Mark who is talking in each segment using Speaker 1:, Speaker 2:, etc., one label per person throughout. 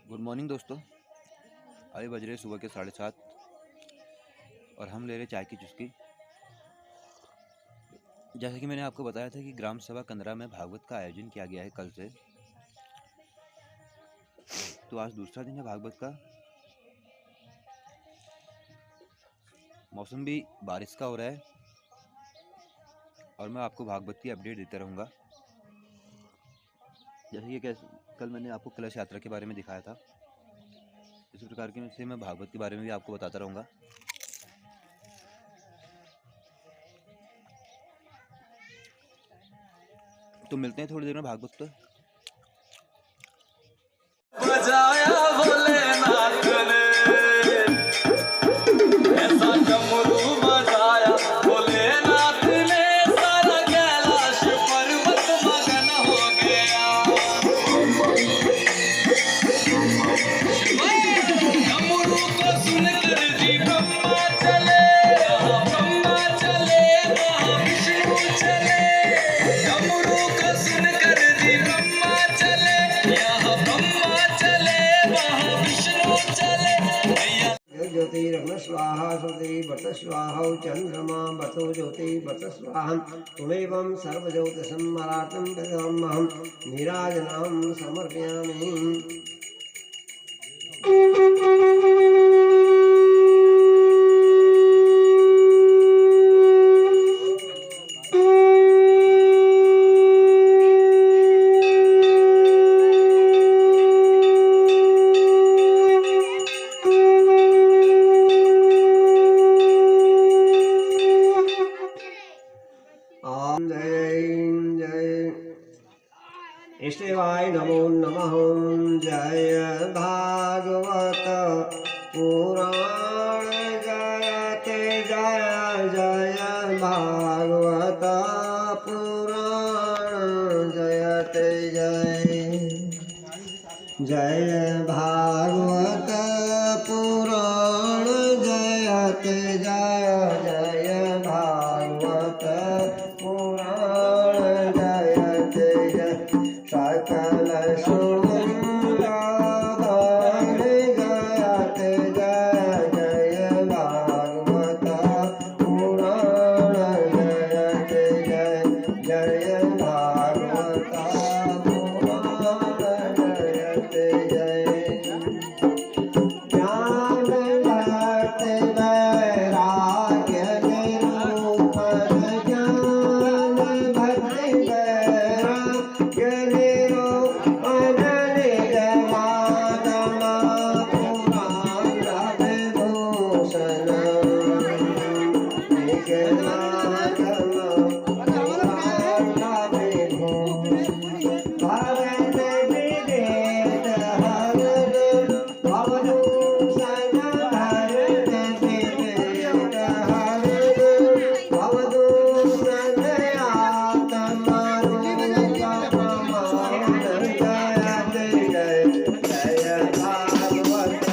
Speaker 1: Good morning दोस्तों। अभी बज रहे सुबह के 7:30 और हम ले रहे चाय की चुस्की। जैसे कि मैंने आपको बताया था कि ग्राम सभा कंदरा में भागवत का आयोजन किया गया है कल से। तो आज दूसरा दिन है भागवत का। मौसम भी बारिश का हो रहा है और मैं आपको भागवत की अपडेट देता रहूँगा। जैसे कि कल मैंने आपको कलश यात्रा के बारे में दिखाया था, इसी प्रकार के से मैं भागवत के बारे में भी आपको बताता रहूँगा। तो मिलते हैं थोड़ी देर में भागवत पर।
Speaker 2: बजाया भोलेनाथ ने ऐसा डमरू बजाया भोलेनाथ ने, सारा कैलाश पर्वत मगन हो गया। डमरू को सुनकर जी ब्रह्मा चले, वहाँ विष्णु चले। डमरू को सुनकर जी ब्रह्मा चले, यहाँ ब्रह्मा चले, वहाँ विष्णु चले।
Speaker 3: ज्योतिरग्न स्वाहा श्रुति बत स्वाहा चंद्रमा बतो ज्योति बत स्वाहा त्वमेवं सर्वज्योतिषं मराठं वेदामहं नीराजनं समर्पयामि। इष्टदेवाय नमो नमः। जय भागवत पुराण जयते जय जय भागवत पुराण जयते जय जय भागवत पुराण जयते जय जय भागवत पुराण जयते जय सकल सुमंगलाधार जयते जय जय भागवत पुराण जयते जय जय भागवत पुराण जयते जय। ज्ञान भक्ति वैराग्य निरूपण, ज्ञान भक्ति वैराग्य निरूपण, निगमागम पुराण विभूषण, निगमागम पुराण विभूषण। भरत विवेक हरद भवदूषण, भरत विवेक हरद भवदूषण, आत्मरूप प्रमाण जयते जय जय भागवत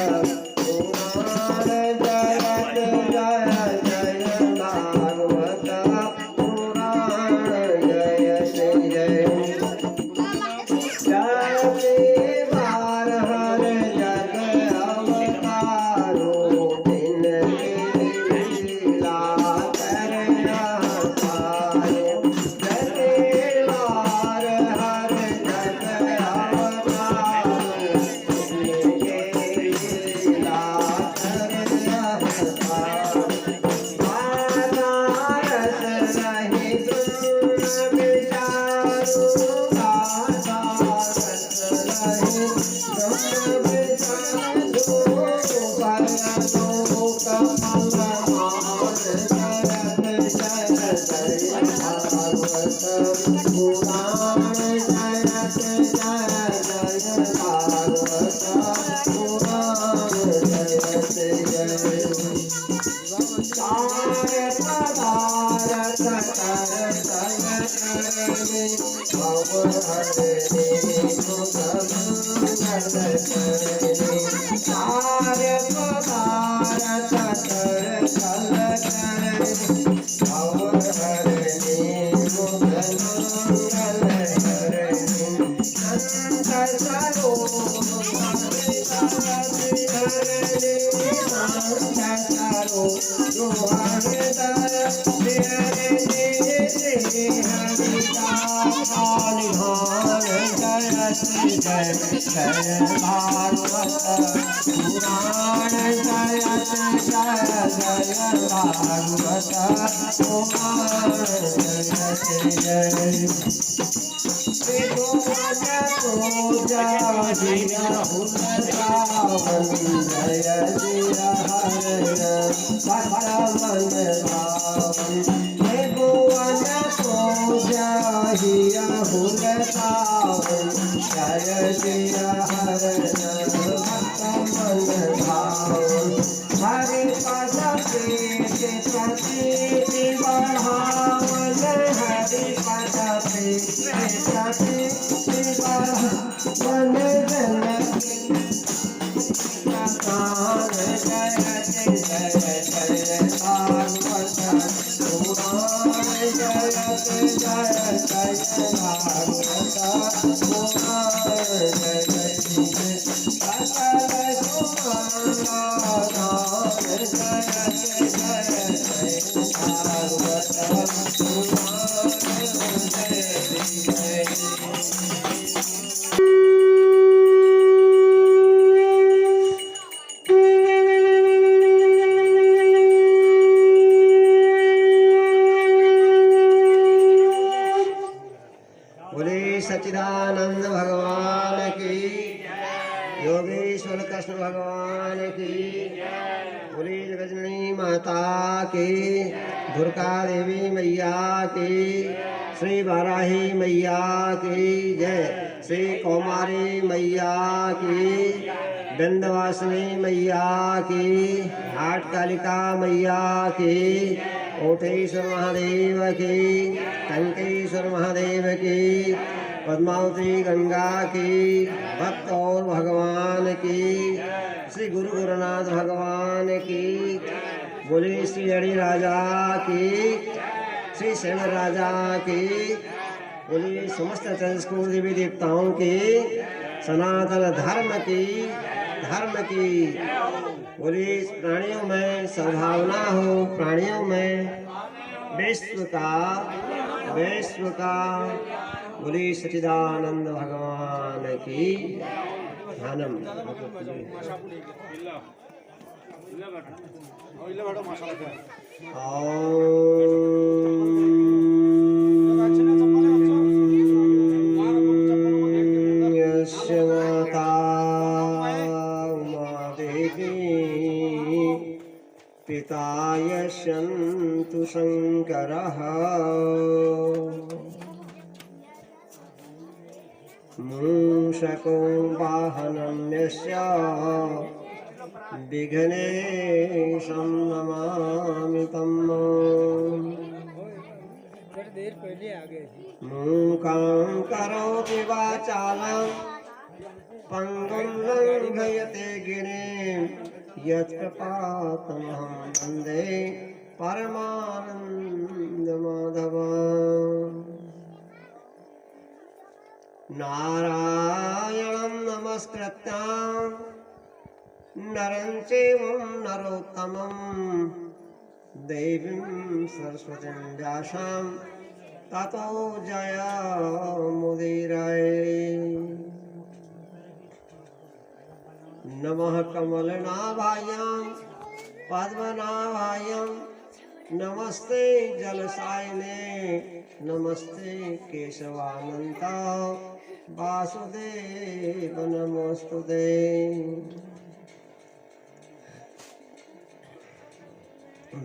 Speaker 3: पुराण जयते जय जय भागवत पुराण जयते जय। जयते बार हर जग अवतारो, दिन लीला करना पारो। जयते बार हर जग अवतारो, दिन लीला करना पारो। मानस रहि गुण विचारो, बोले सच्चिदानंद भगवान की, योगेश्वर कृष्ण भगवान की, बोले जगजननी माता की, दुर्गा देवी मैया की, श्री वाराही मैया की जय, श्री कौमारी मैया की, विंध्यवासिनी मैया की, हाट कालिका मैया की, ओटेश्वर महादेव की, टंकेश्वर महादेव की, पद्मावती गंगा की, भक्त और भगवान की, श्री गुरु गुरुनाथ भगवान की, बोले श्री हरि राजा की, श्री शैव राजा की, बोले समस्त चतुष्कोण देवी देवताओं की, सनातन धर्म की, बोले प्राणियों में सद्भावना हो, प्राणियों में विश्व का, बोले सच्चिदानंद भगवान की ध्यानम। यस्य माता उमा देवी पिता यशन्तु शङ्करः मूषको वाहनं यस्य विघ्नेशं नमामि तम्। मूकां करोति वाचालं पङ्गुं लङ्घयते गिरिं यत्कृपातमहं वन्दे परमानन्दमाधवम्। नारायणं नमस्कृत्य नरं चैव नरोत्तमं देवीं सरस्वतीं व्यासं ततो जयमुदीरये। नमः कमलनाभायां पद्मनाभायां नमस्ते जलसायिने नमस्ते केशवानन्त वासुदेव नमोस्तुते।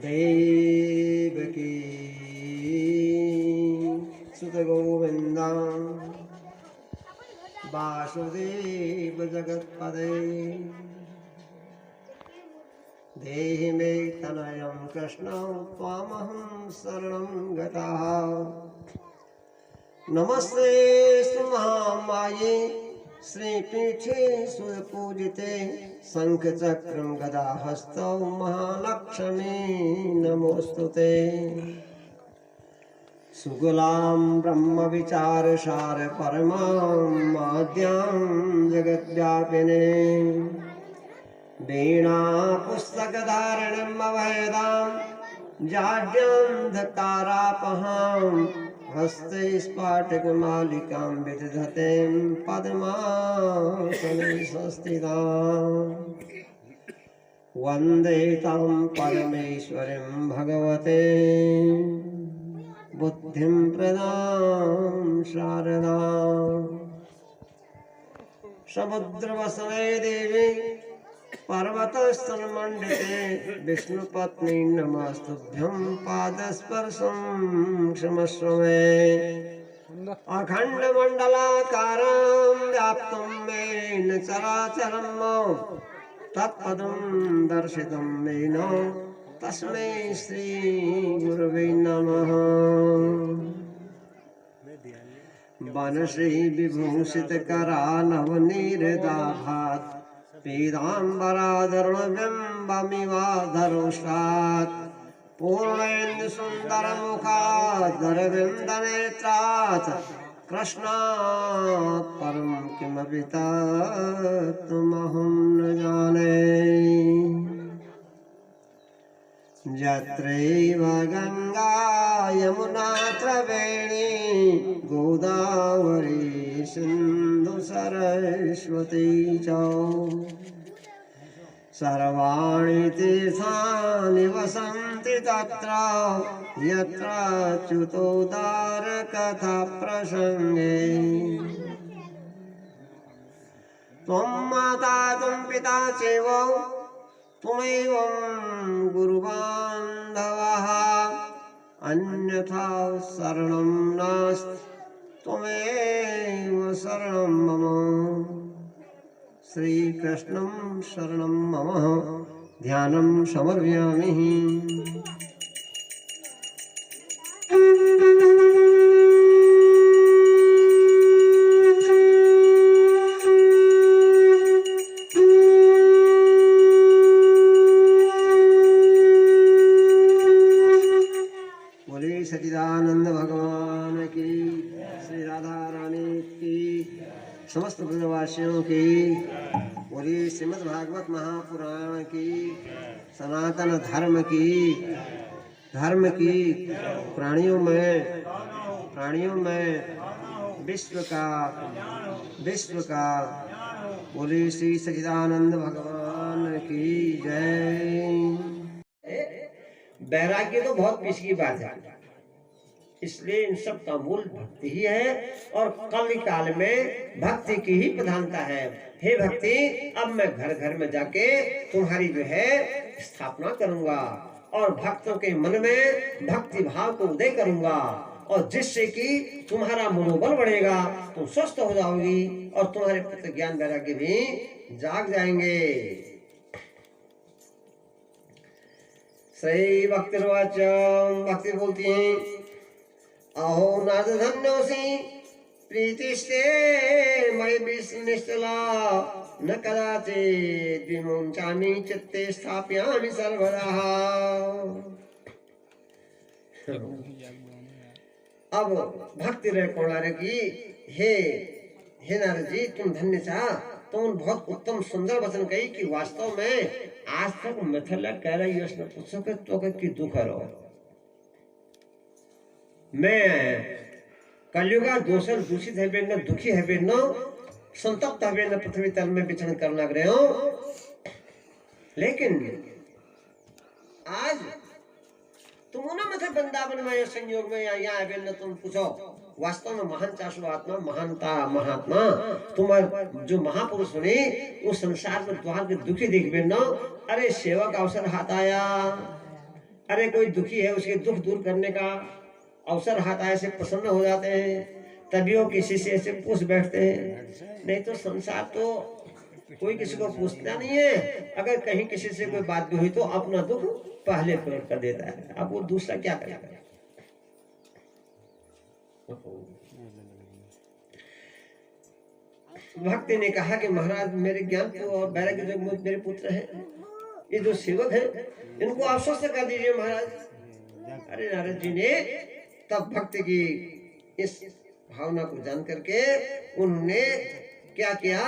Speaker 3: देवकी सुत गोविंदा वासुदेव जगत्पदे देहि मे तनयं कृष्ण त्वामहं शरणं गतः। नमस्ते महामाये श्रीपीठे सुपूजिते शंखचक्रं गदाहस्तौ महालक्ष्मी नमोस्तुते। सुगुलां ब्रह्म विचार सार परमां आद्यां जगद्व्यापिने वीणा पुस्तक धारणम् अभयदां जाड्यन्धकारापहां हस्ते स्फाटिकमालिकां विदधतीं पद्मासने संस्थिताम् वन्दे तां परमेश्वरीं भगवते बुद्धिं प्रदां शारदाम् समुद्रवसने देवी पर्वतस्तनमण्डिते विष्णुपत्नी नमस्तुभ्यं पादस्पर्शं क्षमस्व मे अखण्डमण्डलाकारं व्याप्तं येन चराचरं तत्पदं दर्शितं येन तस्मै श्रीगुरवे नमः वनश्री विभूषितकरा नवनीरदाभात् पीताम्बराधरुणबिम्बमिवाधरुष्टात् पूर्णेन्दुसुन्दरमुखादरविन्दनेत्रात् कृष्णात् परं किमपि तत्त्वमहं न जाने यत्रैव गङ्गा यमुना त्रिवेणी गोदावरी सिन्धु सरस्वती च सर्वाणि तीर्थानि वसन्ति तत्र यत्र च्युतोदारकथा प्रसङ्गे त्वं माता त्वं पिता चैव त्वमेव गुरुबान्धवः अन्यथा शरणं नास्ति त्वमेव शरणं मम श्रीकृष्णं शरणं मम ध्यानं समर्पयामि सच्चिदानंद भगवान की श्री राधा रानी की समस्त ब्रजवासियों की बोली श्रीमद् भागवत महापुराण की सनातन धर्म की प्राणियों में विश्व का बोली श्री सच्चिदानंद भगवान की जय।
Speaker 4: वैराग्य तो बहुत पीछे की बात है, इसलिए इन सब का मूल भक्ति ही है और कल काल में भक्ति की ही प्रधानता है। हे भक्ति, अब मैं घर घर में जाके तुम्हारी जो है स्थापना करूंगा और भक्तों के मन में भक्ति भाव को उदय करूंगा और जिससे कि तुम्हारा मनोबल बढ़ेगा, तुम स्वस्थ हो जाओगी और तुम्हारे पुत्र ज्ञान वैराग्य भी जाग जाएंगे। श्री भक्तिर्वाच भक्ति बोलती हैं, अहो नाथ धन्योसी प्रीतिस्ते मयि निश्चला न कदाचित् विमुञ्चामि चित्ते स्थापयामि सर्वदा। अब भक्ति रे कोणारे की हे नारद जी, तुम धन्य चाह, तुम बहुत उत्तम सुंदर वचन कही कि वास्तव में आज तक मिथिला कह रही है उसने पूछो कि तो की दुख रो मैं कलयुगा दोषर दूषित है बेन दुखी है बेन संतप्त है बेन पृथ्वी तल में विचरण करना रहे हो, लेकिन आज तुम ना मत वृंदावन में संयोग में यहाँ है बेन तुम पूछो वास्तव में महान चाशु आत्मा महात्मा तुम्हारे जो महापुरुष बने उस संसार में द्वार के दुखी देख बेन। अरे सेवा का अवसर हाथ आया, अरे कोई दुखी है उसके दुख दूर करने का अवसर हाथ आए से प्रसन्न हो जाते हैं, तभी वो किसी से ऐसे पूछ बैठते हैं। नहीं तो संसार तो कोई किसी को पूछता नहीं है, अगर कहीं किसी से कोई बात भी हुई तो अपना दुख पहले प्रकट कर देता है, अब वो दूसरा क्या करेगा। भक्ति ने कहा कि महाराज मेरे ज्ञान और वैराग्य जो मेरे पुत्र हैं, ये जो सेवक हैं, इनको आप स्वस्थ कर दीजिए महाराज। अरे नारद जी ने तब भक्ति की इस भावना को जान करके उन्होंने क्या किया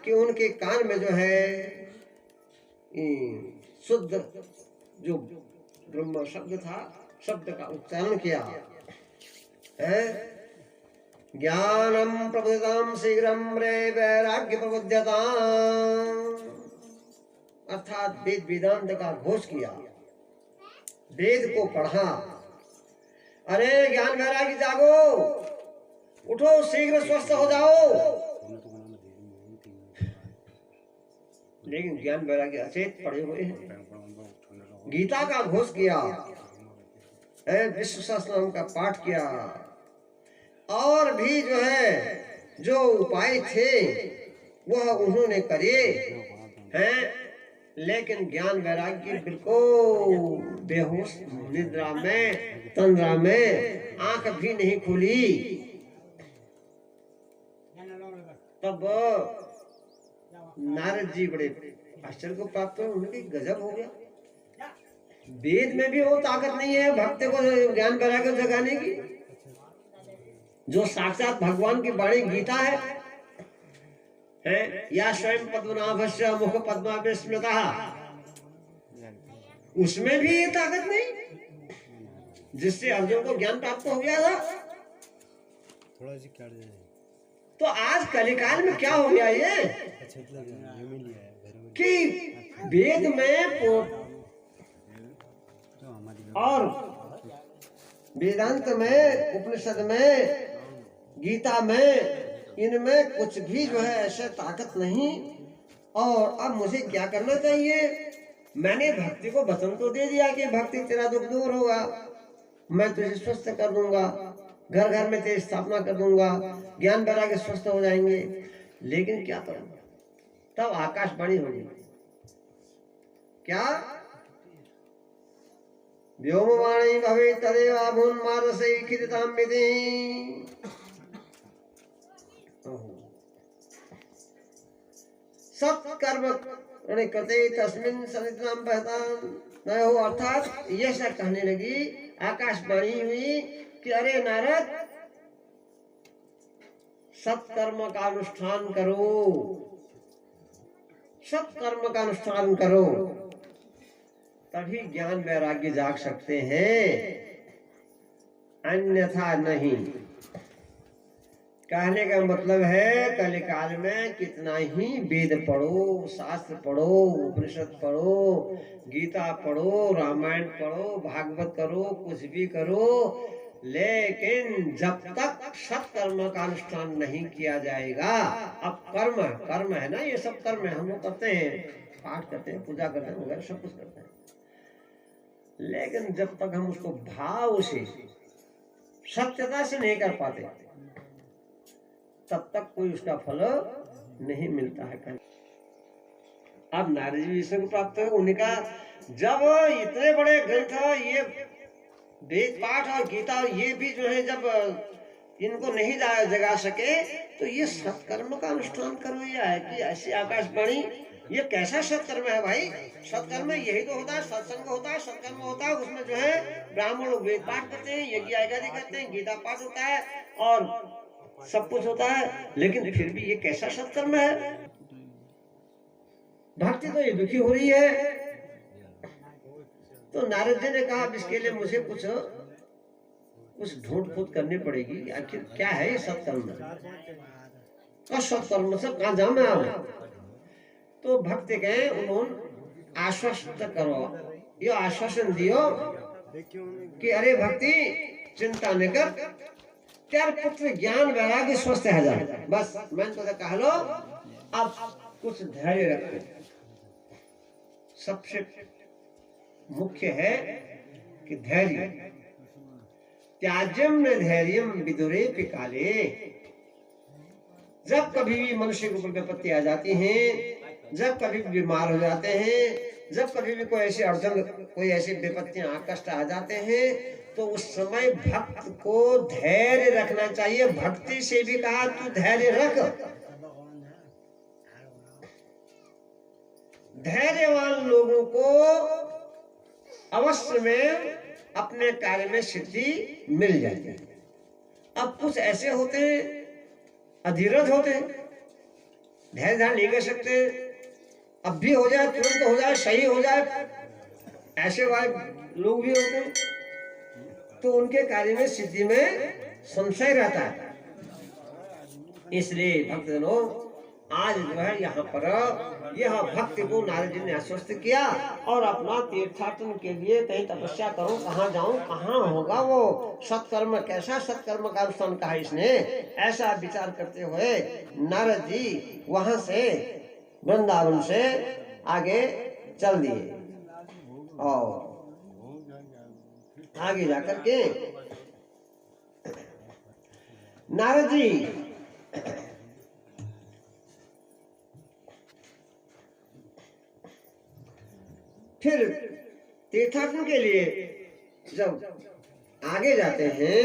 Speaker 4: कि उनके कान में जो है शुद्ध जो ब्रह्म शब्द था, शब्द का उच्चारण किया है। ज्ञानम प्रबुद्धताम शीघ्रम रे वैराग्य प्रबुद्धताम, अर्थात वेद वेदांत का घोष किया, वेद को पढ़ा। अरे ज्ञान वैराग्य जागो, उठो, शीघ्र स्वस्थ हो जाओ। लेकिन ज्ञान वैराग्य अचेत पड़े हुए हैं। गीता का घोष किया, विश्व सहस्त्रनाम का पाठ किया, और भी जो है जो उपाय थे वह उन्होंने करे हैं, लेकिन ज्ञान वैराग्य बिल्कुल बेहोश निद्रा में, तंद्रा में, आंख भी नहीं खुली। तब नारद जी बड़े आश्चर्य को प्राप्त हुए, उनके गजब हो गया। वेद में भी वो ताकत नहीं है भक्त को ज्ञान वैराग्य जगाने की, जो साक्षात भगवान की वाणी गीता है या स्वयं पद्मनाभस्य मुख पद्मा स्मृतः, उसमें भी ये ताकत नहीं जिससे अर्जुन को ज्ञान प्राप्त हो गया था। तो आज कलिकाल में क्या हो गया ये कि वेद में और वेदांत में, उपनिषद में, गीता में, इनमें कुछ भी जो है ऐसे ताकत नहीं। और अब मुझे क्या करना चाहिए? मैंने भक्ति को वचन तो दे दिया कि भक्ति तेरा दुख दूर होगा, मैं तुझे स्वस्थ कर दूंगा, घर घर में तेरी स्थापना कर दूंगा, ज्ञान वैराग्य स्वस्थ हो जाएंगे। लेकिन क्या करूंगा? तब आकाशवाणी होगी, क्या व्योमवाणी भवे तदेवा भून्मानसे खिदितां विधि। सत्कर्म कृते तस्मिन् सनिधां बहतां न हो। अर्थात ये सब कहने लगी, आकाशवाणी हुई कि अरे नारद, सत्कर्म का अनुष्ठान करो, सत्कर्म का अनुष्ठान करो, तभी ज्ञान वैराग्य जाग सकते हैं, अन्यथा नहीं। कहने का मतलब है कलिकाल में कितना ही वेद पढ़ो, शास्त्र पढ़ो, उपनिषद पढ़ो, गीता पढ़ो, रामायण पढ़ो, भागवत करो, कुछ भी करो, लेकिन जब तक सत्कर्म का अनुष्ठान नहीं किया जाएगा। अब कर्म, कर्म है ना, ये सब कर्म है, हम लोग करते हैं, पाठ करते हैं, पूजा करते हैं वगैरह सब कुछ करते हैं, लेकिन जब तक हम उसको भाव से, सत्यता से नहीं कर पाते, तब तक कोई उसका फल नहीं मिलता है। अब नारद जी विष्णु को प्राप्त हो, उनका जब इतने बड़े ग्रंथ, ये वेद पाठ और गीता और ये भी जो है जब इनको नहीं जगा सके, तो ये सत्कर्म का अनुष्ठान करो। यह है कि ऐसी आकाशवाणी, ये कैसा सत्कर्म है भाई? सत्कर्म यही तो होता है, सत्संग होता है, सत्कर्म होता है, उसमें जो है ब्राह्मण लोग वेद पाठ करते हैं, यज्ञ आदि करते हैं, गीता पाठ होता है और सब कुछ होता है, लेकिन फिर भी ये कैसा सत्कर्म है? भक्ति तो ये दुखी हो रही है। तो नारद जी ने कहा, इसके लिए मुझे कुछ ढूंढ खोज करनी पड़ेगी, आखिर क्या है ये सत्कर्म? और सत्कर्म से कहाँ जाऊं मैं? तो भक्त गए, उन्होंने आश्वस्त करो, ये आश्वासन दियो कि अरे भक्ति, चिंता न कर, तेरे पुत्र ज्ञान वैराग्य स्वस्थ है जाए, बस मैं तो कह लो, अब कुछ धैर्य रखो। सबसे मुख्य है कि धैर्य, त्याज्यम न धैर्यम विदुरे पिकाले। जब कभी भी मनुष्य के ऊपर विपत्ति आ जाती है, जब कभी भी बीमार हो जाते हैं, जब कभी भी कोई ऐसी अड़चन, कोई ऐसी विपत्तियां, कष्ट आ जाते हैं, तो उस समय भक्त को धैर्य रखना चाहिए। भक्ति से भी कहा तू धैर्य रख। धैर्यवान लोगों को अवश्य में अपने कार्य में सिद्धि मिल जाती है। अब कुछ ऐसे होते हैं, अधीरज होते हैं, धैर्य धारण नहीं कर सकते, अब भी हो जाए, तुरंत हो जाए, सही हो जाए, ऐसे वाले लोग भी होते हैं। तो उनके कार्य में सिद्धि में संशय रहता है। इसलिए भक्तजनों, आज जो है यहाँ पर यह भक्ति को नारद जी ने आश्वस्त किया और अपना तीर्थाटन के लिए कहीं तपस्या करूं, कहाँ जाऊं, कहाँ होगा वो सत्कर्म, कैसा सत्कर्म का अनुष्ठान कहा इसने, ऐसा विचार करते हुए नारद जी वहां से वृंदावन से आगे चल दिए और आगे जाकर के नारद जी फिर तीर्थाटन के लिए जब आगे जाते हैं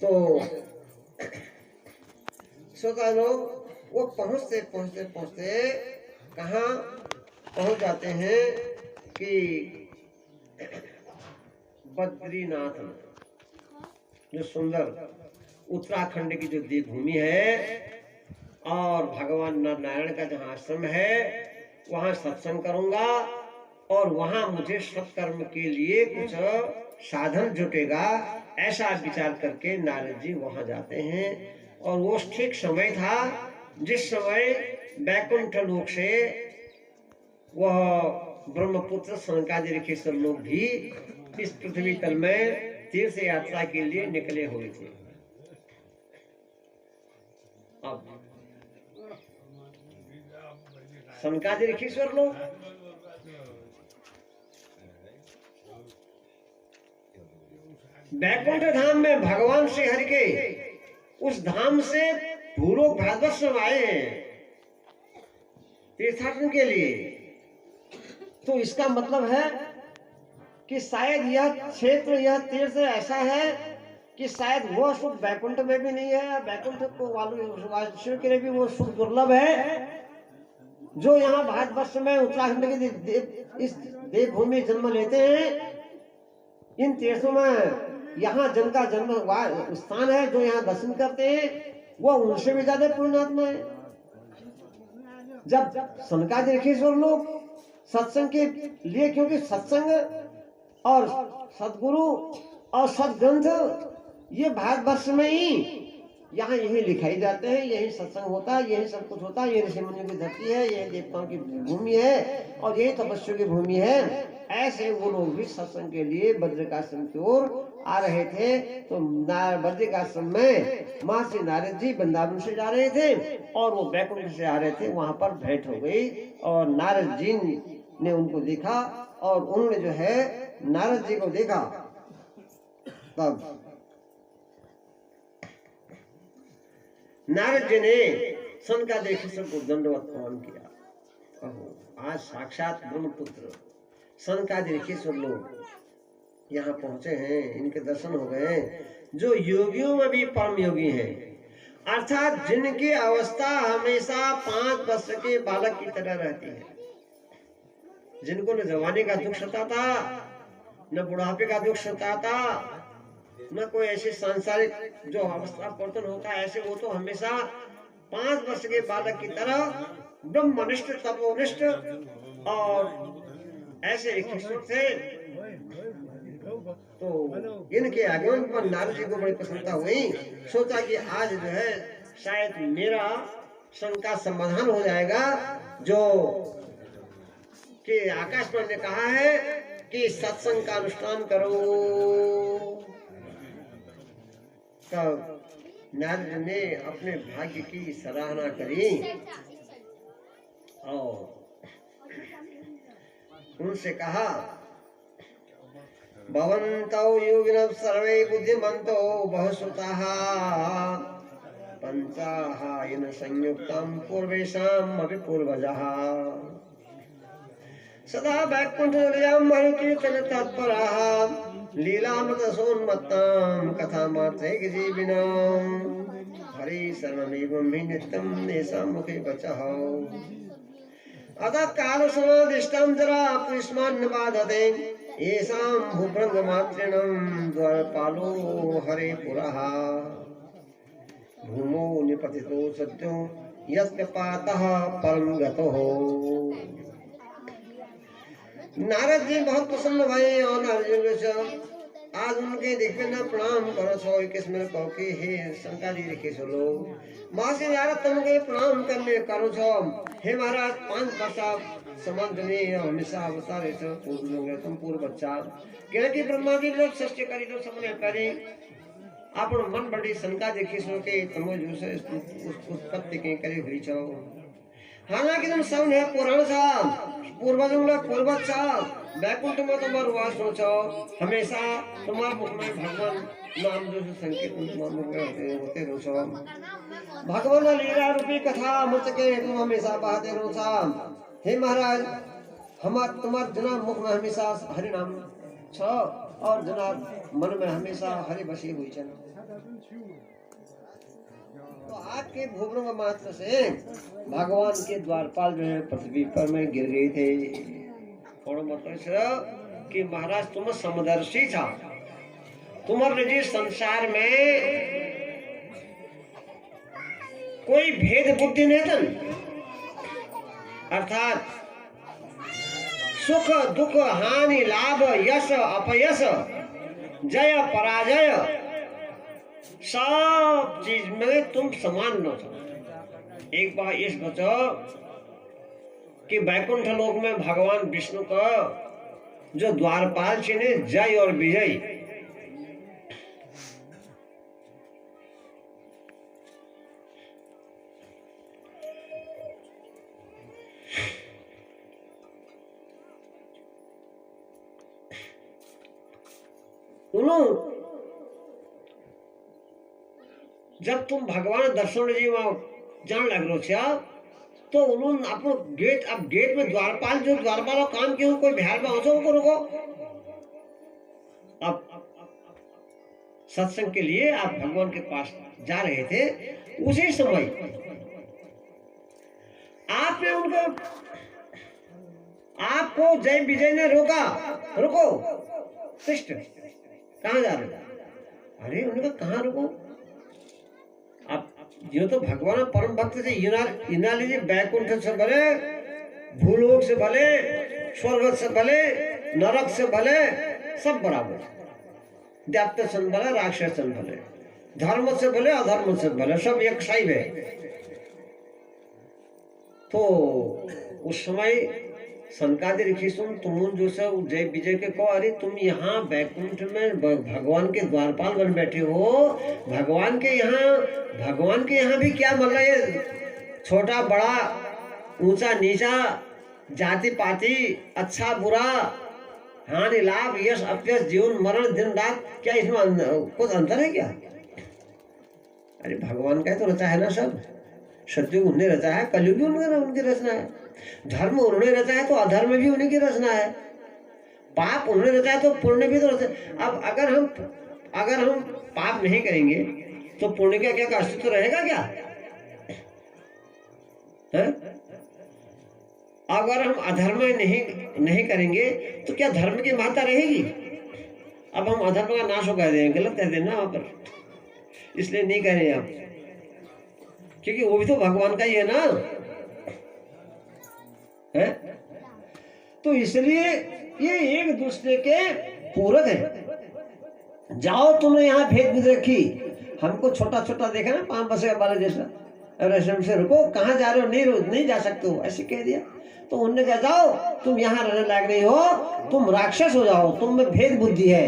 Speaker 4: तो श्रोता लोग वो पहुंचते पहुंचते पहुंचते कहाँ पहुंच जाते हैं कि बद्रीनाथ में, जो सुंदर उत्तराखंड की जो देवभूमि है और भगवान नारायण का जहाँ आश्रम है, वहाँ सत्संग करूंगा और वहाँ मुझे सत्कर्म के लिए कुछ साधन जुटेगा, ऐसा विचार करके नारद जी वहाँ जाते हैं। और वो ठीक समय था जिस समय वैकुंठ लोक से वह ब्रह्मपुत्र सनकादि ऋषिश्वर लोग भी इस पृथ्वी तल में तीर्थ यात्रा के लिए निकले हुए थे। अब सनकादि ऋषिश्वर लोग वैकुंठ धाम में भगवान श्री हरि के उस धाम से भूलोक भारतवर्ष में आए हैं तीर्थाटन के लिए। तो इसका मतलब है कि शायद यह क्षेत्र, यह तीर्थ ऐसा है कि शायद वो सुख वैकुंठ में भी नहीं है, वैकुंठ को वासियों के लिए भी वो सुख दुर्लभ है जो यहाँ भारतवर्ष में उत्तराखंड की इस देवभूमि जन्म लेते हैं। इन तीर्थों में यहाँ जिनका जन्म स्थान है, जो यहाँ दर्शन करते हैं, वो उनसे भी ज्यादा पुण्यात्मा है। जब सनकादि ऋषिश्वर लोग सत्संग के लिए, क्योंकि सत्संग और सदगुरु और सदग्रंथ ये भारतवर्ष में ही यहाँ यही लिखाई जाते हैं, यही सत्संग होता है, यही सब कुछ होता है, ये ऋषि मुनियों की धरती है, यही देवताओं की भूमि है और यही तपस्या की भूमि है। ऐसे वो लोग भी सत्संग के लिए बद्रिकाश्रम की ओर आ रहे थे। तो बद्रिकाश्रम में महर्षि नारद जी वृंदावन से जा रहे थे और वो वैकुंठ से आ रहे थे। वहां पर भेंट हो गई और नारद जी ने उनको देखा और उन्होंने जो है नारद जी को देखा। तब नारद जी ने सनकादि ऋषियों को दंडवत प्रणाम किया। आज साक्षात ब्रह्मपुत्र सनकादि ऋषिश्वर लोग यहाँ पहुंचे हैं, इनके दर्शन हो गए, जो योगियों में भी परम योगी हैं, अर्थात जिनकी अवस्था हमेशा 5 वर्ष के बालक की तरह रहती है, जिनको न जवानी का दुख सताता, न बुढ़ापे का दुख सताता, न कोई ऐसी सांसारिक जो अवस्था परिवर्तन होता है, ऐसे वो तो हमेशा 5 वर्ष के बालक की तरह ब्रह्मनिष्ठ, तपोनिष्ठ और ऐसे ऋषिश्वर थे। तो इनके आगमन पर नारद जी को बड़ी प्रसन्नता हुई। सोचा कि आज जो है शायद मेरा शंका समाधान हो जाएगा, जो कि आकाश पर ने कहा है कि सत्संग का अनुष्ठान करो। तब नारद ने अपने भाग्य की सराहना करी और उनसे कहा, भवन्तौ योगिनः सर्वे बुद्धिमन्तो बहुश्रुताः पंचाः येन संयुक्तं पूर्वेषाम् अपि पूर्वजः सदा वैकुण्ठनिलयं हरिकीर्तन तत्पराः लीलामृतसोन्मत्तां कथामात्रैकजीविनां हरि शरणमेवं हि नित्यं तेषां मुखे वचः अतः कालसमादिष्टं जरा पुष्मान् बाधते येषां भूभृङ्गमात्रिणं द्वारपालो हरे पुरः भूमौ निपतितो सद्यो यस्य पातः परम गतः। नारद जी बहुत प्रसन्न भये और अर्जुन से आज उनके देखने न प्रणाम करो सो किस्म को कि हे शंकर जी रखे सो लोग मां से यार तुमके प्रणाम करने करो सो हे महाराज 5 वर्षा समान में हमेशा अवतार सो पूर्ण तुम पूर्व बच्चा क्योंकि ब्रह्मा जी लोग सृष्टि करी तो सबने करे आपण मन बड़ी शंका देखी सो के तुम जो से उत्पत्ति के करे हुई छो हालांकि तुम सब है पुराण सा पूर्वजों लोग पूर्वज सा बैकुंठ में तुम्हारा वास हो छो हमेशा तुम्हारे मुख में भगवान नाम जो से संकेत तुम्हारे मुख में होते रहो छो भगवान लीला रूपी कथा अमृत के तुम हमेशा बहाते रहो सा हे महाराज हम तुम्हारे जना मुख में हमेशा हरि नाम छो और जना मन में हमेशा हरि बसी हुई छन तो आपके भूभृंग मात्र से भगवान के द्वारपाल जो है पृथ्वी पर में गिर गए थे और मतलब कि महाराज तुम समदर्शी था तुम्हारे जी संसार में कोई भेद बुद्धि नहीं था अर्थात सुख दुख हानि लाभ यश अपयश जय पराजय सब चीज में तुम समान न हो। एक बार इस बचो कि वैकुंठ लोक में भगवान विष्णु का जो द्वारपाल चिन्ह जय और विजय उन्होंने जब तुम भगवान दर्शन जी वहां जान लग रो छा तो उन्होंने अपनो गेट अब गेट में द्वारपाल जो द्वारपाल काम क्यों कोई बिहार में हो को रुको अब सत्संग के लिए आप भगवान के पास जा रहे थे उसी समय आपने उनको आपको जय विजय ने रोका रुको शिष्ट कहाँ जा रहे हो अरे उन्होंने कहाँ रुको अब यो तो भगवान परम भक्त से इना लीजिए बैकुंठ से भले भूलोक से भले स्वर्ग से भले नरक से भले सब बराबर दैत्य सन भले राक्षस सन भले धर्म से भले अधर्म से भले सब एक साइब है तो उस समय संकादि ऋषि सुन तुम जो सब जय विजय के कहो अरे तुम यहाँ बैकुंठ में भगवान के द्वारपाल बन बैठे हो भगवान के यहाँ भी क्या मतलब ये छोटा बड़ा ऊंचा नीचा जाति पाति अच्छा बुरा हानि लाभ यश अपयश जीवन मरण दिन रात क्या इसमें कुछ अंतर है क्या अरे भगवान का तो रचा है ना सब सत्युग उन्हें रचा है कलयुग भी उनकी रचना है धर्म उन्होंने रचा है तो अधर्म भी उन्हीं की रचना है पाप उन्होंने रचा है तो पुण्य भी तो रचा अब अगर हम पाप नहीं करेंगे तो पुण्य का क्या अस्तित्व रहेगा क्या है? अगर हम अधर्म नहीं करेंगे तो क्या धर्म की महत्ता रहेगी अब हम अधर्म का नाश हो कह दें गलत कह देना वहां पर इसलिए नहीं कह रहे आप क्योंकि वो भी तो भगवान का ही है ना है तो इसलिए ये एक दूसरे के पूरक है जाओ तुमने यहाँ भेद रखी हमको छोटा छोटा देखा ना 5 बसे वाले जैसा और ऐसे से रुको कहाँ जा रहे हो नहीं जा सकते हो ऐसे कह दिया तो उन्होंने कहा जाओ तुम यहाँ रहने लायक नहीं हो तुम राक्षस हो जाओ तुम में भेद बुद्धि है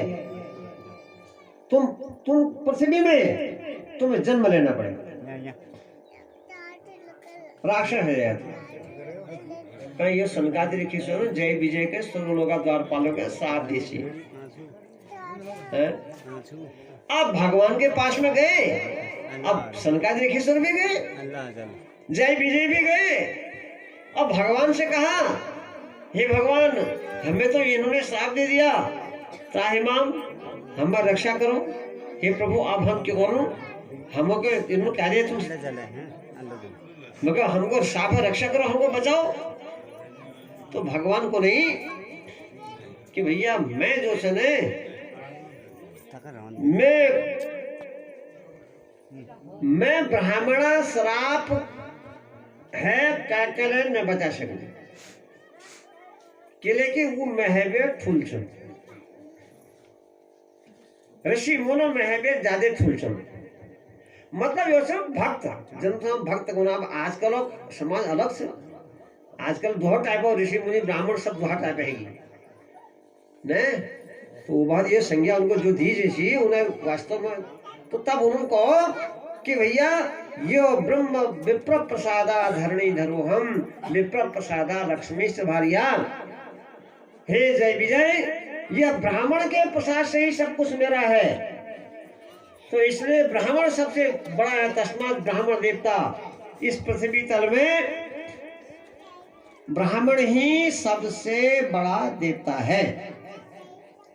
Speaker 4: तुम पृथ्वी में तुम्हें जन्म लेना पड़ेगा राक्षस है कहीं ये संकादि ऋषि जय विजय के स्वर्गलोका द्वारपालों के 7 देशी अब भगवान के पास में गए अब संकादि ऋषि भी गए जय विजय भी गए अब भगवान से कहा हे भगवान हमें तो इन्होंने श्राप दे दिया त्राहिमाम हमारी रक्षा करो हे प्रभु अब हम क्यों करूं हमको इन्होंने क्या दिया तुम मगर हमको श्राप रक्षा करो हमको बचाओ तो भगवान को नहीं कि भैया मैं जो છે ને मैं ब्राह्मणा श्राप है क्या करे न बचा सकूं केले की वो महबे फूलचन ऋषि मुनो महबे ज्यादा फूलचन मतलब ये सब भक्त जनता भक्त गुना आजकल समाज अलग से आजकल बहुत टाइप ऑफ ऋषि मुनि ब्राह्मण सब बहुत टाइप हैगी ने तो वो बात ये संज्ञा उनको जो दी जैसी उन्हें वास्तव में तो तब उन्होंने कहो कि भैया यो ब्रह्म विप्र प्रसादा धरणी धरो हम विप्र प्रसादा लक्ष्मी से भारिया हे जय विजय यह ब्राह्मण के प्रसाद से ही सब कुछ मेरा है तो इसलिए ब्राह्मण सबसे बड़ा है तस्मात ब्राह्मण देवता इस पृथ्वी तल में ब्राह्मण ही सबसे बड़ा देवता है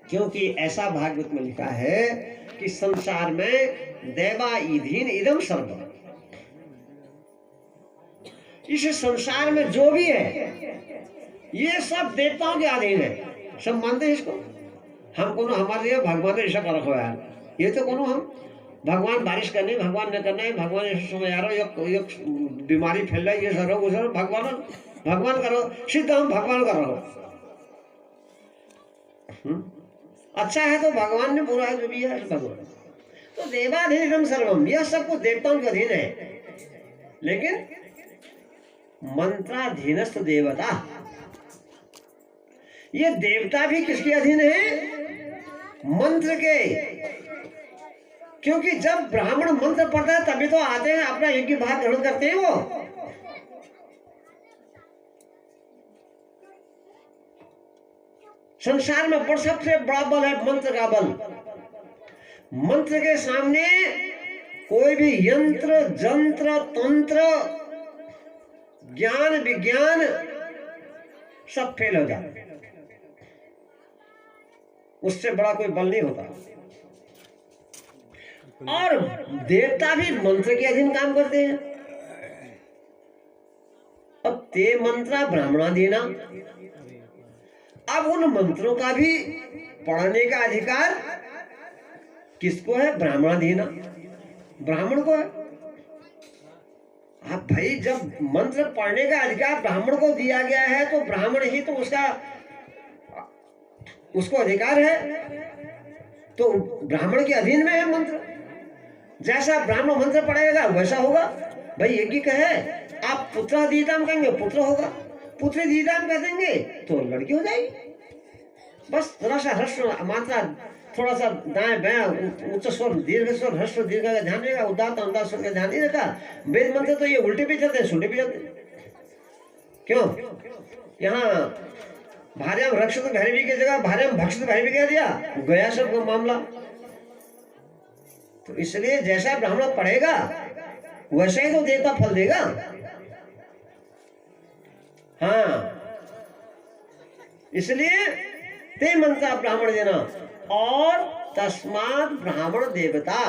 Speaker 4: क्योंकि ऐसा भागवत में लिखा है कि संसार में देवा ईधीन इदम सर्व इस संसार में जो भी है ये सब देवताओं के अधीन है सब मानते हैं इसको हम कोनो हमारे लिए भगवान ने ऐसा कर रखा है ये तो कोनो हम भगवान बारिश करनी भगवान न करना है भगवान ऐसे समय आ रहा है बीमारी फैल रहा है ये सरो वो सरो भगवान करो सिद्ध हम भगवान कर रहो अच्छा है तो भगवान ने बुरा है जो भी है भगवान तो देवाधीनम सर्वम यह सब कुछ देवताओं के अधीन है लेकिन मंत्राधीनस्थ देवता ये देवता भी किसके अधीन है मंत्र के क्योंकि जब ब्राह्मण मंत्र पढ़ता है तभी तो आते हैं अपना यज्ञ भाग ग्रहण करते हैं वो संसार में बड़ सबसे बड़ा बल है मंत्र का बल मंत्र के सामने कोई भी यंत्र जंत्र तंत्र ज्ञान विज्ञान सब फेल हो जाए उससे बड़ा कोई बल नहीं होता और देवता भी मंत्र के अधीन काम करते हैं अब ते मंत्रा ब्राह्मणाधीना अब उन मंत्रों का भी पढ़ने का अधिकार किसको है ब्राह्मणाधीना ब्राह्मण को है अब भाई जब मंत्र पढ़ने का अधिकार ब्राह्मण को दिया गया है तो ब्राह्मण ही तो उसको अधिकार है तो ब्राह्मण के अधीन में है मंत्र जैसा ब्राह्मण मंत्र पढ़ेगा वैसा होगा भाई यज्ञ कहे आप पुत्र दीदाम कहेंगे पुत्र होगा पुत्र दीदाम कह देंगे तो लड़की हो जाएगी बस थोड़ा सा ह्रस्व मात्रा थोड़ा सा दाएं बाएं उच्च स्वर दीर्घ स्वर ह्रस्व दीर्घ का ध्यान रहेगा उदात्त अनुदात स्वर का ध्यान नहीं रखा वेद मंत्र तो ये उल्टे भी चलते हैं सुलटे भी चलते क्यों यहाँ भार्याम रक्षित भैरवी की जगह भार्याम भक्षित भैरवी कह दिया गया सब का मामला तो इसलिए जैसा ब्राह्मण पढ़ेगा वैसा ही तो देवता फल देगा हाँ इसलिए ते मंत्र ब्राह्मण देना और तस्मात ब्राह्मण देवता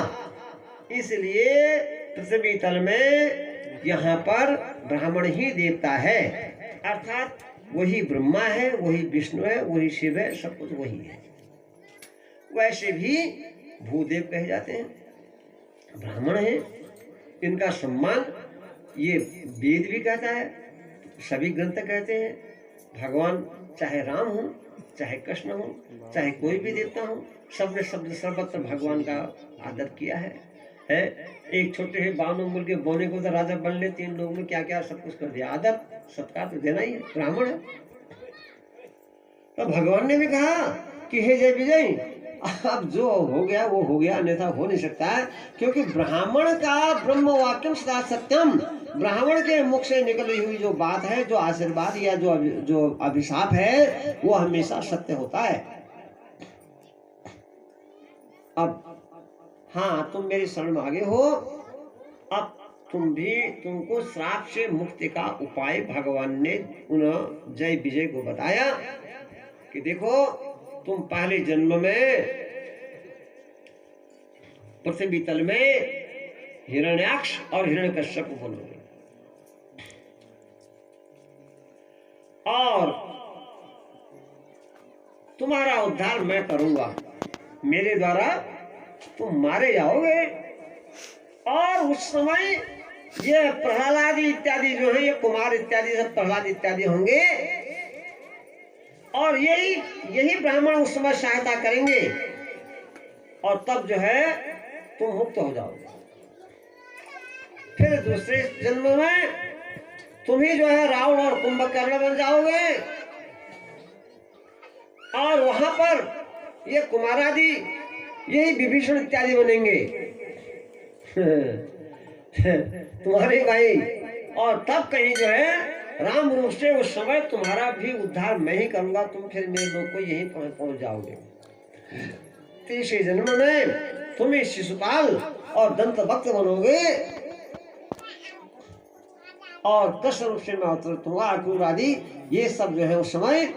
Speaker 4: इसलिए पृथ्वी तल में यहाँ पर ब्राह्मण ही देवता है अर्थात वही ब्रह्मा है वही विष्णु है वही शिव है सब कुछ वही है वैसे भी भूदेव कहे जाते हैं ब्राह्मण है इनका सम्मान ये वेद भी कहता है सभी ग्रंथ कहते हैं भगवान चाहे राम हो चाहे कृष्ण हो चाहे कोई भी देवता हो सबने शब्द सर्वत्र भगवान का आदर किया है एक छोटे से 52 अंगुल के बोने को तो राजा बन ले 3 लोगों में क्या क्या सब कुछ कर दिया आदर सत्कार तो देना ही है ब्राह्मण है तो भगवान ने भी कहा कि हे जय विजय अब जो हो गया वो हो गया अन्यथा हो नहीं सकता है क्योंकि ब्राह्मण का ब्रह्म वाक्यम सदा सत्यम ब्राह्मण के मुख से निकली हुई जो बात है जो आशीर्वाद या जो अभिशाप है वो हमेशा सत्य होता है अब हाँ तुम मेरी शरण में आगे हो अब तुमको श्राप से मुक्ति का उपाय भगवान ने उन्हें जय विजय को बताया कि देखो तुम पहले जन्म में पृथ्वी तल में हिरण्याक्ष और हिरण्यकश्यप बनोगे और तुम्हारा उद्धार मैं करूंगा, मेरे द्वारा तुम मारे जाओगे। और उस समय ये प्रहलाद इत्यादि जो है, ये कुमार इत्यादि सब प्रहलाद इत्यादि होंगे, और यही ब्राह्मण उस समय सहायता करेंगे, और तब जो है तुम मुक्त हो जाओगे। फिर दूसरे जन्म में तुम ही जो है रावण और कुंभकर्ण बन जाओगे, और वहां पर ये कुमारादि यही विभीषण इत्यादि बनेंगे तुम्हारे भाई। और तब कहीं जो है राम रूप से उस समय तुम्हारा भी उद्धार मैं ही करूंगा, तुम फिर मेरे लोग को यहीं पहुंच जाओगे। तीसरे जन्म में तुम ही शिशुपाल और दंत भक्त बनोगे, और दश रूप से मैं अवतरित होगा। अक्रूर आदि ये सब जो है उस समय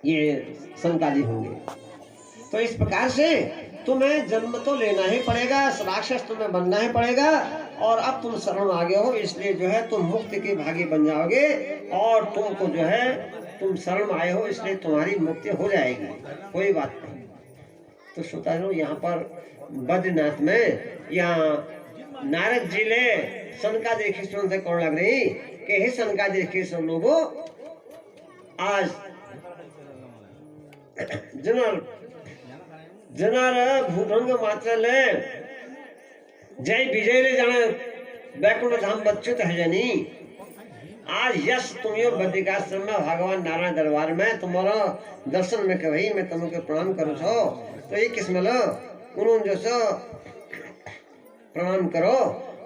Speaker 4: ये संकादी होंगे। तो इस प्रकार से तुम्हें जन्म तो लेना ही पड़ेगा, राक्षस तुम्हें बनना ही पड़ेगा, और अब तुम शरण आ गए हो, इसलिए जो है तुम मुक्ति के भागी बन जाओगे, और तुमको जो है तुम शरण आए हो इसलिए तुम्हारी मुक्ति हो जाएगी, कोई बात नहीं। तो श्रोता जो यहाँ पर बद्रीनाथ में यहाँ नारद जी ले सनकादिक ऋषियों से कौन लग रही कि हे सनकादिक ऋषि लोगों, आज जनार भूभंग मात्र ले जय विजय ले जाने बैकुंठ धाम बच्चुत है जनी। आज यश तुम्हें बद्रिकाश्रम में भगवान नारायण दरबार में तुम्हारा दर्शन में कभी मैं तुमको प्रणाम करूँ छो। तो ये किस्मल उन्होंने जो सो प्रणाम करो,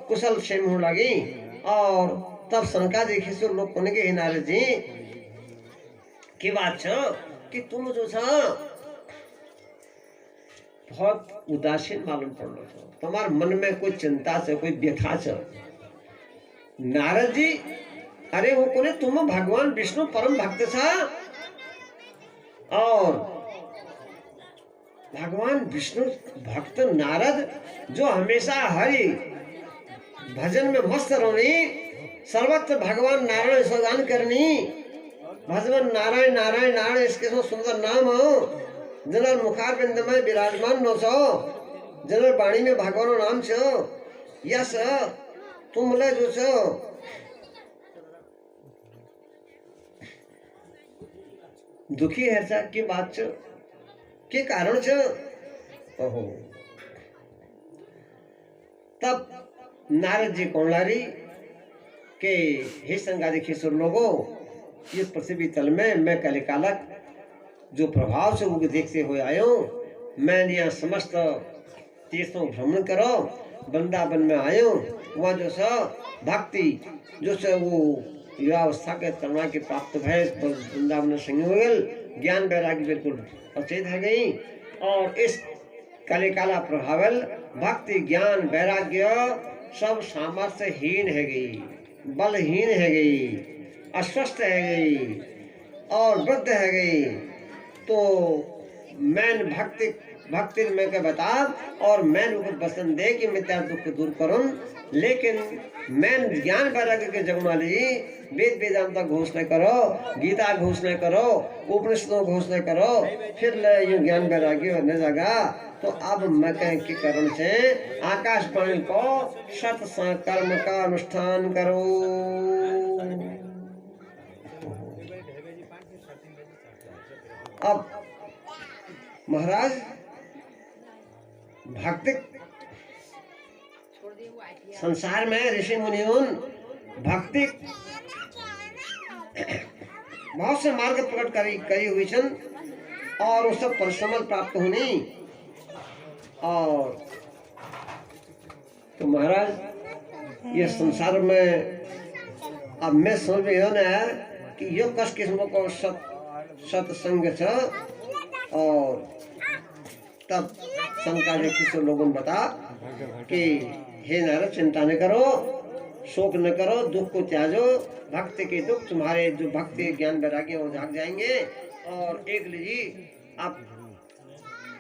Speaker 4: कुशल क्षेम हो लगी। और तब शंका देखी सो लोग कोने के नारद जी की बात छो कि तुम जो छो बहुत उदासीन मालूम पड़ रहा था, तुम्हारे मन में कोई चिंता से कोई व्यथा से। नारद जी अरे वो कोने तुम भगवान विष्णु परम भक्त था, और भगवान विष्णु भक्त नारद जो हमेशा हरि भजन में मस्त रहनी, सर्वत्र भगवान नारायण सुगान करनी, भगवान नारायण नारायण नारायण इसके सो सुंदर नाम हो। जनर मुखार बिंद में विराजमान नो सो, जनर वाणी में भगवान नाम छो। यस तुम ले जो छो दुखी है सा की बात छो, के कारण छो। ओहो तब नारद जी कौन लारी के हे संगादि किशोर लोगों, इस पृथ्वी तल में मैं कलिकालक जो प्रभाव से वो देखते हुए आयो, मैं यहाँ समस्त तीर्थों भ्रमण करो, वृंदावन में आयो, वहाँ जो सा भक्ति जो से वो युवावस्था के तरुणा के प्राप्त भय तो वृंदावन में संयोग ज्ञान वैराग्य बिल्कुल अचेत है गई। और इस कलिकाला प्रभावल भक्ति ज्ञान वैराग्य सब सामर्थ्यहीन है गई, बलहीन है गई, अस्वस्थ है गई और वृद्ध है गई। तो मैन भक्ति में के बता और मैन उनको वसन दे कि मैं तेरा दुख दूर करूं, लेकिन मैन ज्ञान वैराग्य के जग वाली वेद वेदांत घोषणा करो, गीता घोषणा करो, उपनिषदों घोषणा करो, फिर ये ज्ञान वैराग्य न जागा। तो अब मैं कहें के कारण से आकाशवाणी को सत कर्म का अनुष्ठान करो। अब महाराज भक्ति संसार में ऋषि मुनियों भक्ति बहुत से मार्ग प्रकट करी हुई छन, और उस सब परिश्रम प्राप्त होनी। और तो महाराज ये संसार में अब मैं समझ में यह है कि यो कस किस्मों को सत्संग छ। और तब शंका ने किसी लोगों ने बता कि हे नारद चिंता न करो, शोक न करो, दुख को त्याजो, भक्ति के दुख तुम्हारे जो भक्ति ज्ञान वैराग्य वो झाग जाएंगे। और एक लीजिए आप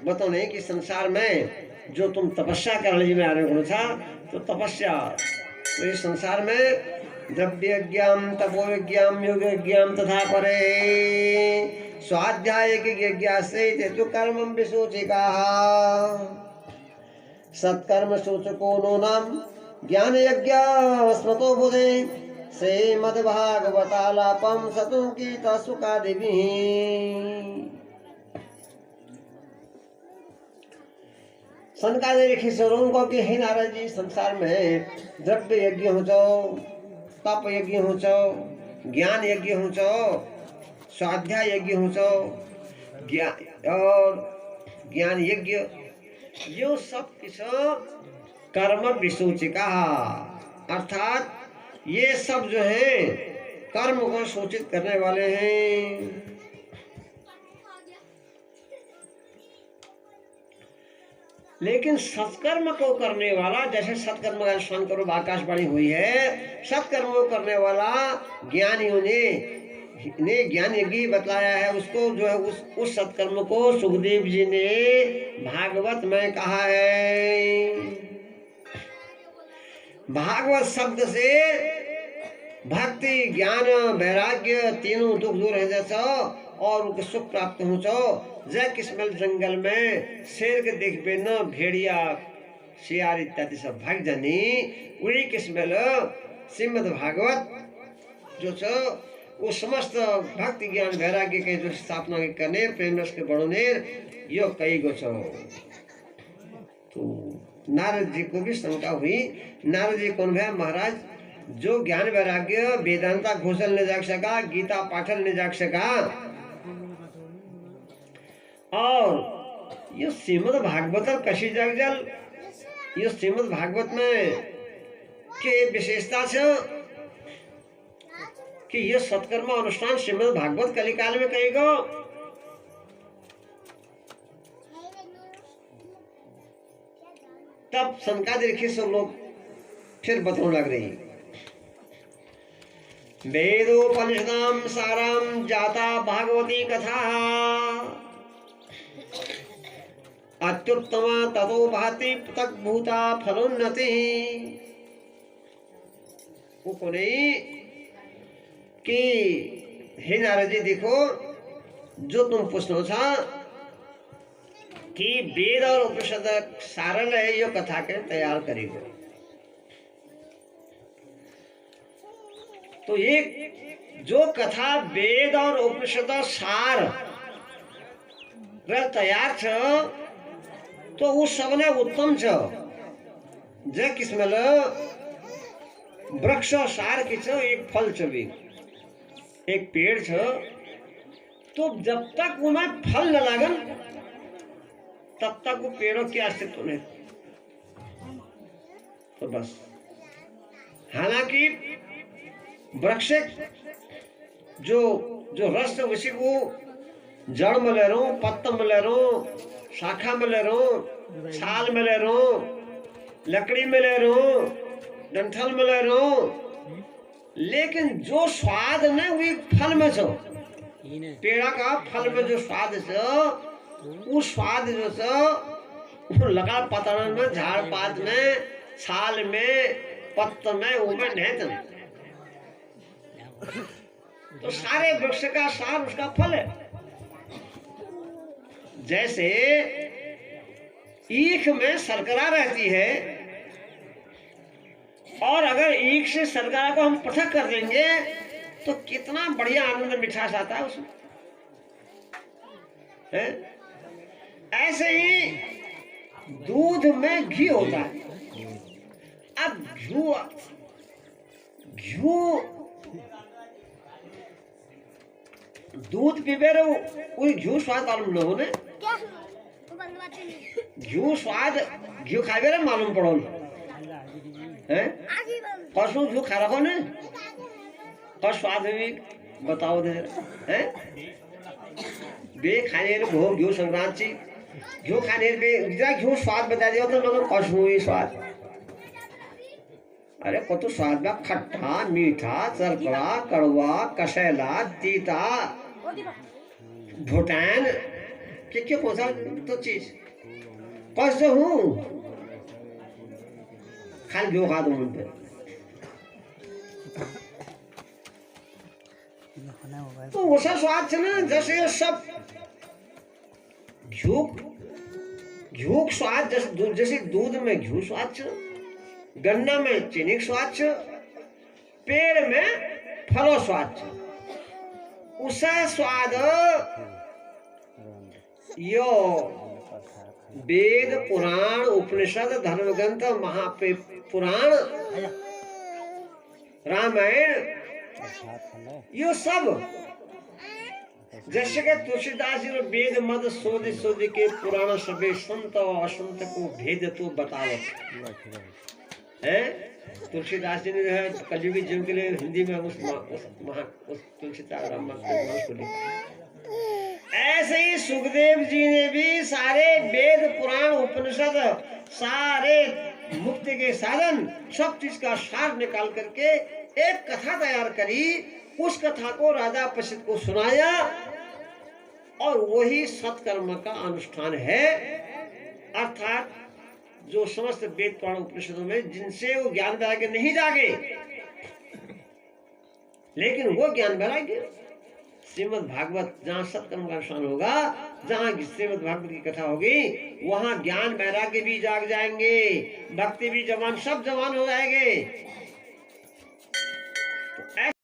Speaker 4: बताओ नहीं कि संसार में जो तुम तपस्या करने में आने को था, तो तपस्या तो इस संसार में द्रव्य यज्ञम तपो यज्ञम योग यज्ञम तथा परे स्वाध्याय यज्ञ से तेतु कर्मम विसूचिका सत्कर्म सूचको नूनम ज्ञान यज्ञ स्मृतो बुधे श्रीमद्भागवतालापम सतुं कीता सुखादिभिः। सनकादिक ऋषिश्वरों को कि हे नारद जी, संसार में द्रव्य यज्ञ हो जाओ, तप यज्ञ हो जाओ, ज्ञान यज्ञ हो जाओ, स्वाध्याय यज्ञ हो जाओ, ज्ञान यज्ञ, यो सब किस कर्म विसूचिका, अर्थात ये सब जो है कर्म को सूचित करने वाले हैं। लेकिन सत्कर्म को करने वाला, जैसे सत्कर्म का अनुष्ठान करो आकाशवाणी हुई है, सत्कर्म को करने वाला ज्ञानियों ने ज्ञान यज्ञ बतलाया है, उसको जो है उस सत्कर्म को सुखदेव जी ने भागवत में कहा है। भागवत शब्द से भक्ति ज्ञान वैराग्य तीनों दुख दूर है जैसा और सुख प्राप्त हो चो। जय किस्मल जंगल में शेर के देख पे न भेड़िया शियार इत्यादि सब भाग जानी, वही किस्मल श्रीमद् भागवत जो छो वो समस्त भक्ति ज्ञान वैराग्य के जो स्थापना के करने प्रेम रस के बढ़ोने यो कई गो छो। तो नारद जी को भी शंका हुई। नारद जी कौन है महाराज, जो ज्ञान वैराग्य वेदांता घोषल ने जाग सका, गीता पाठल ने जाग सका, और ये श्रीमद् भागवत कशी जाग जल, ये श्रीमद् भागवत में के विशेषता से कि यह सत्कर्म अनुष्ठान श्रीमद् भागवत कलिकाल में कहेगा। तब शंका देखिए सब लोग फिर बताने लग रही। वेदोपनिषदाम साराम जाता भागवती कथा अत्युत्तमा ततो भाति पृथक भूता फलोन्नति। वो को नहीं कि हे नारद जी देखो, जो तुम पूछना था कि वेद और उपनिषद सारल है, यो कथा के तैयार करेगा। तो एक जो कथा वेद और उपनिषद सार तैयार छ, तो वो सबने उत्तम छ। जे किस्मल वृक्ष सार की छ, एक फल छ, एक पेड़ छ, तो जब तक उन्हें फल न लागन तब तक वो पेड़ों की अस्तित्व नहीं। तो बस, हालांकि वृक्ष जो रस उसी को जड़ में ले रो, पत्ता में ले रो, शाखा में ले रो, छाल में ले रो, लकड़ी में ले रो, डंठल में ले रो, लेकिन जो स्वाद न वो फल में छो, पेड़ा का फल में जो स्वाद छो, वो स्वाद जो छो लगा पतन में, झाड़ पात में, छाल में, पत्त में, उमें नहीं। तो सारे वृक्ष का सार उसका फल है। जैसे ईख में शर्करा रहती है, और अगर ईख से शर्करा को हम पृथक कर देंगे तो कितना बढ़िया आनंद मिठास आता है उसमें है? ऐसे ही दूध में घी होता है। अब घी दूध पीबे रो कोई घी स्वाद मालूम न होने, घी स्वाद घी खाबे रे मालूम पड़ो है। पशु घी खा रखो ने पर स्वाद भी बताओ दे हैं। बे खाने भोग घी संक्रांति घी खाने घी स्वाद बता दिया तो लोग पशु ही स्वाद। अरे कत स्वाद बा, खट्टा मीठा चरकड़ा कड़वा कसेला तीता भूटान क्या कौन सा तो चीज कस हूँ खाली घी खा दो मुझ पे तो वसा स्वाद છે ને जैसे ये सब घी स्वाद जैसे दूध में घी स्वाद છે, गन्ना में चीनी स्वाद છે, पेड़ में फलो स्वाद છે। उसा स्वाद यो वेद पुराण उपनिषद धर्मग्रंथ महापुराण रामायण यो सब जैसे कि तुलसीदास जी वेद मद सोध के पुराण सभी संत और असंत को भेद तो बतावत है। तुलसीदास जी ने जो है कलयुगी जीवन के लिए हिंदी में उस तुलसीदास रामायण को लिखा। ऐसे ही सुखदेव जी ने भी सारे वेद पुराण उपनिषद सारे मुक्ति के साधन सब चीज का सार निकाल करके एक कथा तैयार करी। उस कथा को राजा परीक्षित को सुनाया और वही सत्कर्म का अनुष्ठान है। अर्थात जो समस्त वेद पुराण उपनिषदों में जिनसे वो ज्ञान वैराग्य नहीं जागे, लेकिन वो ज्ञान वैराग्य श्रीमद् भागवत जहाँ सत्कर्म का अनुष्ठान होगा, जहाँ श्रीमद् भागवत की कथा होगी, वहाँ ज्ञान वैराग्य भी जाग जाएंगे, भक्ति भी जवान सब जवान हो जाएंगे।